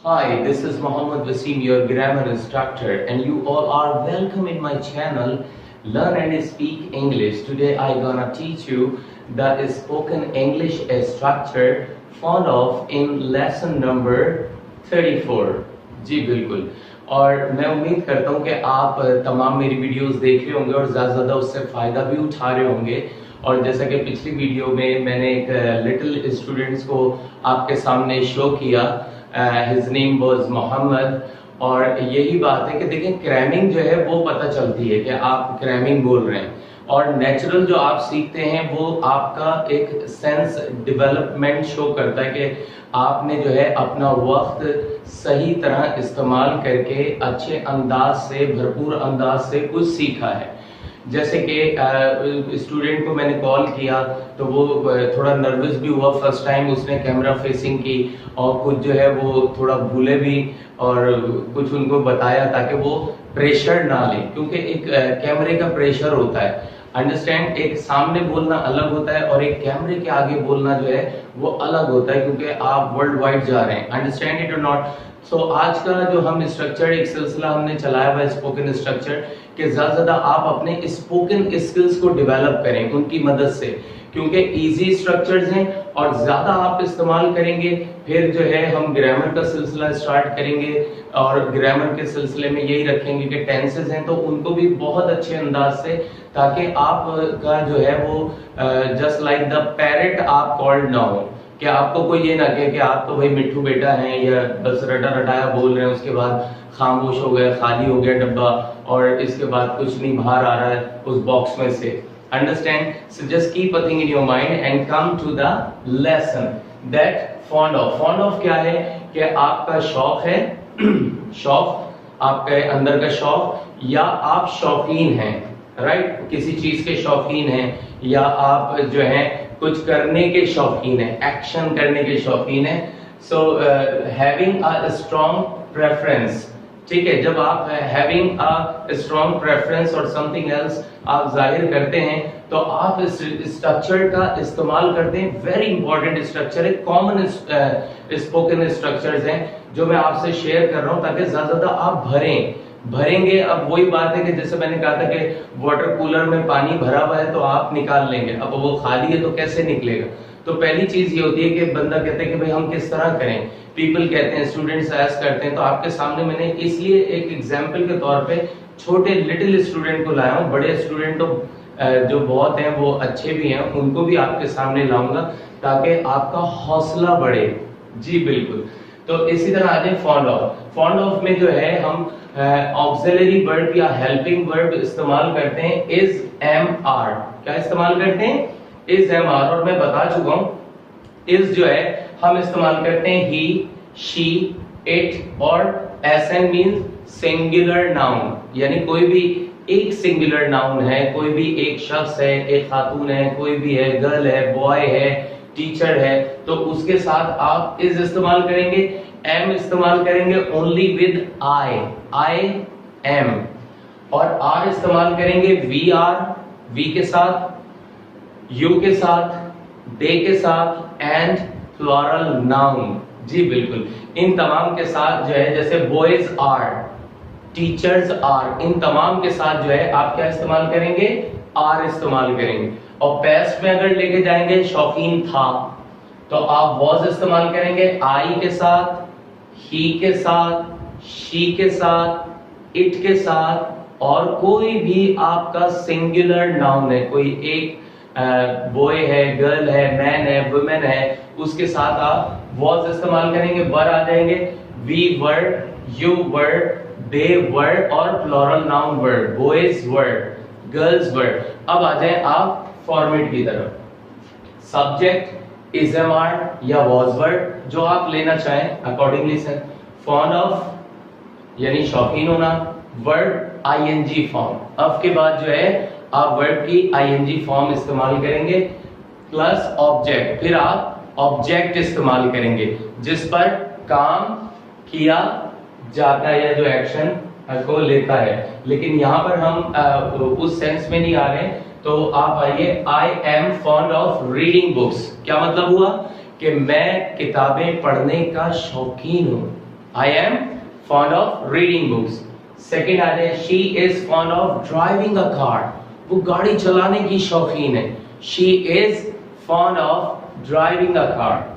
Hi, this is Waseem, your grammar instructor, and you all are welcome in my channel Learn and Speak English. Today I'm gonna teach you the spoken English structure found of in lesson number 34. जी बिल्कुल। और मैं उम्मीद करता हूँ कि आप तमाम मेरी वीडियोस देख रहे होंगे और ज़्यादा उससे फ़ायदा भी उठा रहे होंगे। और जैसा कि पिछली वीडियो में मैंने एक लिटिल स्टूडेंट्स को आपके सामने शो किया, हिज नेम वाज मोहम्मद। और यही बात है कि देखें, क्रैमिंग जो है वो पता चलती है कि आप क्रैमिंग बोल रहे हैं, और नेचुरल जो आप सीखते हैं वो आपका एक सेंस डेवलपमेंट शो करता है कि आपने जो है अपना वक्त सही तरह इस्तेमाल करके अच्छे अंदाज से, भरपूर अंदाज से कुछ सीखा है। जैसे कि स्टूडेंट को मैंने कॉल किया तो वो थोड़ा नर्वस भी हुआ, फर्स्ट टाइम उसने कैमरा फेसिंग की, और कुछ जो है वो थोड़ा भूले भी, और कुछ उनको बताया ताकि वो प्रेशर ना ले, क्योंकि एक कैमरे का प्रेशर होता है। अंडरस्टैंड, एक सामने बोलना अलग होता है और एक कैमरे के आगे बोलना जो है वो अलग होता है, क्योंकि आप वर्ल्ड वाइड जा रहे हैं। अंडरस्टैंड इट और नॉट? सो आज का जो हम स्ट्रक्चर, एक सिलसिला हमने चलाया हुआ है स्पोकन स्ट्रक्चर, कि ज्यादा आप अपने स्पोकन स्किल्स को डेवलप करें उनकी मदद से, क्योंकि इजी स्ट्रक्चर्स हैं और ज्यादा आप इस्तेमाल करेंगे। फिर जो है हम ग्रामर का सिलसिला स्टार्ट करेंगे, और ग्रामर के सिलसिले में यही रखेंगे कि टेंसेस हैं तो उनको भी बहुत अच्छे अंदाज से, ताकि आपका जो है वो जस्ट लाइक द पैरेट आप कॉल्ड ना हो, कि आपको कोई ये ना कहे कि आप तो भाई मिट्ठू बेटा हैं या बस रटा रटाया बोल रहे हैं, उसके बाद खामोश हो गया, खाली हो गया डब्बा, और इसके बाद कुछ नहीं बाहर आ रहा है उस बॉक्स में से। Understand? So just keep a thing in your mind and come to the lesson. That fond of. Fond of क्या है कि आपका शौक है, शौक, आपके अंदर का शौक, या आप शौकीन हैं, राइट? किसी चीज के शौकीन हैं, या आप जो है कुछ करने के शौकीन हैं, एक्शन करने के शौकीन हैं। So having a strong preference, ठीक है, जब आप हैविंग अ स्ट्रॉन्ग प्रेफरेंस और समथिंग एल्स आप जाहिर करते हैं तो आप इस स्ट्रक्चर का इस्तेमाल करते हैं। वेरी इंपॉर्टेंट स्ट्रक्चर है, कॉमन स्पोकन स्ट्रक्चर्स हैं जो मैं आपसे शेयर कर रहा हूं, ताकि ज्यादा आप भरेंगे। अब वही बात है कि जैसे मैंने कहा था कि वाटर कूलर में पानी भरा हुआ है तो आप निकाल लेंगे, अब वो खाली है तो कैसे निकलेगा? तो पहली चीज ये होती है कि बंदा कहता है कि भाई हम किस तरह करें, पीपल कहते हैं, स्टूडेंट्स ऐस करते हैं। तो आपके सामने मैंने इसलिए एक एग्जाम्पल के तौर पे छोटे लिटिल स्टूडेंट को लाया हूँ। बड़े स्टूडेंट तो जो बहुत हैं वो अच्छे भी हैं, उनको भी आपके सामने लाऊंगा ताकि आपका हौसला बढ़े। जी बिल्कुल। तो इसी तरह आ जाए फॉन्ड ऑफ। फॉन्ड ऑफ में जो है हम ऑक्सिलरी वर्ब या हेल्पिंग वर्ब इस्तेमाल करते हैं, इज एम आर। क्या इस्तेमाल करते हैं? Is am are. और मैं बता चुका हूं, इज जो है हम इस्तेमाल करते हैं ही, शी, इट, और एसएन मींस सिंगुलर नाउन, यानी कोई भी एक सिंगुलर नाउन है, कोई भी एक शख्स है, एक खातून है, कोई भी है, गर्ल है, बॉय है, टीचर है, तो उसके साथ आप इज इस्तेमाल करेंगे। एम इस्तेमाल करेंगे ओनली विद आई एम, और आर इस्तेमाल करेंगे वी आर, वी के साथ, यू के साथ, दे के साथ, एंड प्लूरल नाउन। जी बिल्कुल। इन तमाम के साथ जो है, जैसे बॉयज आर, टीचर्स आर, इन तमाम के साथ जो है आप क्या इस्तेमाल करेंगे? आर इस्तेमाल करेंगे। और पेस्ट में अगर लेके जाएंगे शौकीन था, तो आप वॉज इस्तेमाल करेंगे आई के साथ, ही के साथ, शी के साथ, इट के साथ, और कोई भी आपका सिंगुलर नाउन है, कोई एक बॉय है, गर्ल है, मैन है, वुमेन है, उसके साथ आप वॉज इस्तेमाल करेंगे। वर आ जाएंगे we were, you were, they were, और plural noun were, boys were, girls were. अब आ जाए आप फॉर्मेट की तरफ। सब्जेक्ट इज एम आर या वॉज वर्ड, जो आप लेना चाहें अकॉर्डिंगली सर। फॉन्ड ऑफ यानी शौकीन होना, वर्ड आईएनजी फॉर्म। अब के बाद जो है आप वर्ड की आईएनजी फॉर्म इस्तेमाल करेंगे, प्लस ऑब्जेक्ट। फिर आप ऑब्जेक्ट इस्तेमाल करेंगे जिस पर काम किया जाता है या जो एक्शन को लेता है। लेकिन यहाँ पर हम उस सेंस में नहीं आ रहे, तो आप आइए, आई am fond of reading books. क्या मतलब हुआ कि मैं किताबें पढ़ने का शौकीन हूँ। I am fond of reading books. Second आ जाए, she is fond of driving a car, वो गाड़ी चलाने की शौकीन है। She is fond of driving a car.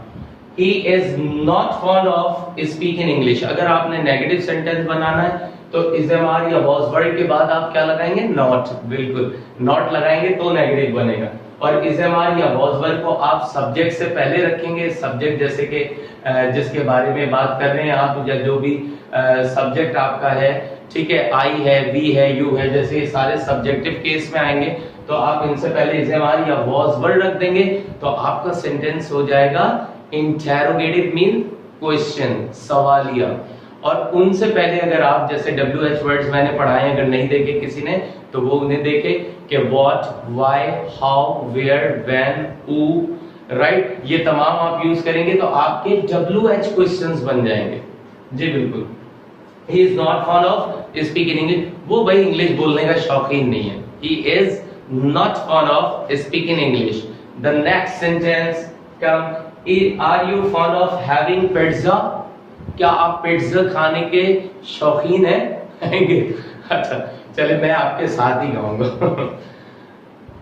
He is not fond of speaking English. अगर आपने नेगेटिव सेंटेंस बनाना है तो इज एम आर या वॉज वर्ड के बाद आप क्या लगाएंगे, नॉट। बिल्कुल नॉट लगाएंगे तो नेगेटिव बनेगा। और इज एम आर या वॉज वर्ड को आप सब्जेक्ट से पहले रखेंगे। सब्जेक्ट जैसे कि जिसके बारे में बात कर रहे हैं आप, या जो भी सब्जेक्ट आपका है, ठीक है, आई है, वी है, यू है, जैसे ये सारे सब्जेक्टिव केस में आएंगे तो आप इनसे पहले इज एम आर या वॉज वर्ड रख देंगे तो आपका सेंटेंस हो जाएगा इंटेरोगेटिव, मीन क्वेश्चन, सवालिया। और उनसे पहले अगर आप जैसे WH वर्ड्स मैंने पढ़ाए, अगर नहीं देखे किसी ने तो वो उन्हें देखे कि what, why, how, where, when, who, right, ये तमाम आप यूज करेंगे तो आपके WH क्वेश्चंस बन जाएंगे। जी बिल्कुल। He is not fond of speaking English, वो भाई इंग्लिश बोलने का शौकीन नहीं है। He is not fond of speaking English. The next sentence come, are you fond of having pizza, क्या आप पिज्जा खाने के शौकीन हैं? अच्छा चलिए मैं आपके साथ ही गाऊंगा।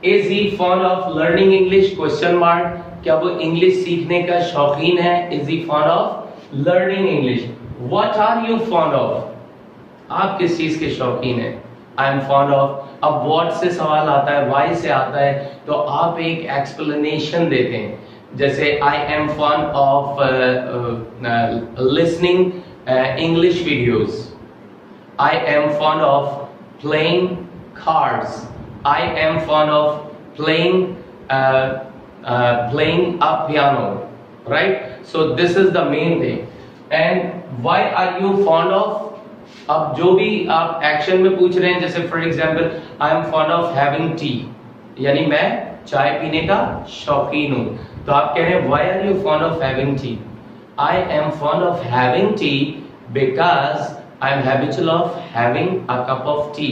Is he fond of learning English, question mark, क्या वो इंग्लिश सीखने का शौकीन है? Is he fond of learning English. What are you fond of, आप किस चीज के शौकीन हैं? I am fond of. अब व्हाट से सवाल आता है, व्हाई से आता है, तो आप एक एक्सप्लेनेशन देते हैं। जैसे I am fond of listening English videos, I am fond of playing cards, I am fond of playing a piano, right? So this is the main thing. And why are you fond of, अब जो भी आप action में पूछ रहे हैं, जैसे for example I am fond of having T, यानी मैं चाय पीने का शौकीन हूं, तो आप कह रहे हैं why are you fond of having tea? I am fond of having tea because I am habitual of having a cup of tea.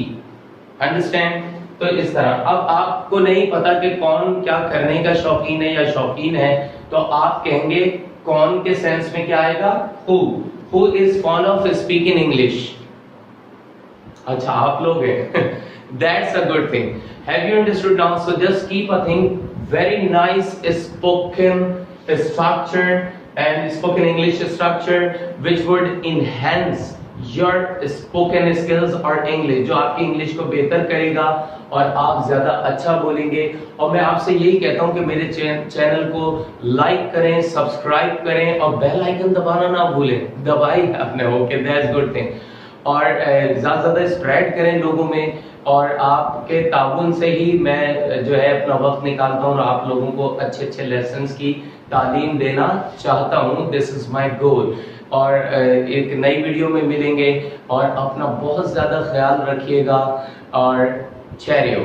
Understand? तो इस तरह अब आपको नहीं पता कि कौन क्या करने का शौकीन है या शौकीन है, तो आप कहेंगे कौन के सेंस में क्या आएगा, who is fond of speaking English. अच्छा आप लोग हैं। That's a good thing. Have you understood now? So just keep a thing very nice spoken structure and spoken English structure which would enhance your spoken skills or English, जो आपकी English को बेहतर करेगा और आप ज्यादा अच्छा बोलेंगे। और मैं आपसे यही कहता हूं कि मेरे चैनल को लाइक करें, सब्सक्राइब करें और बेल आइकन दबाना ना भूलें। दबाई आपने, ओके, दैट्स गुड थिंग। और ज्यादा स्प्रेड करें लोगों में, और आपके ताउन से ही मैं जो है अपना वक्त निकालता हूँ और आप लोगों को अच्छे अच्छे लेसन्स की तालीम देना चाहता हूँ। This is my goal. और एक नई वीडियो में मिलेंगे और अपना बहुत ज्यादा ख्याल रखिएगा और चेरियो।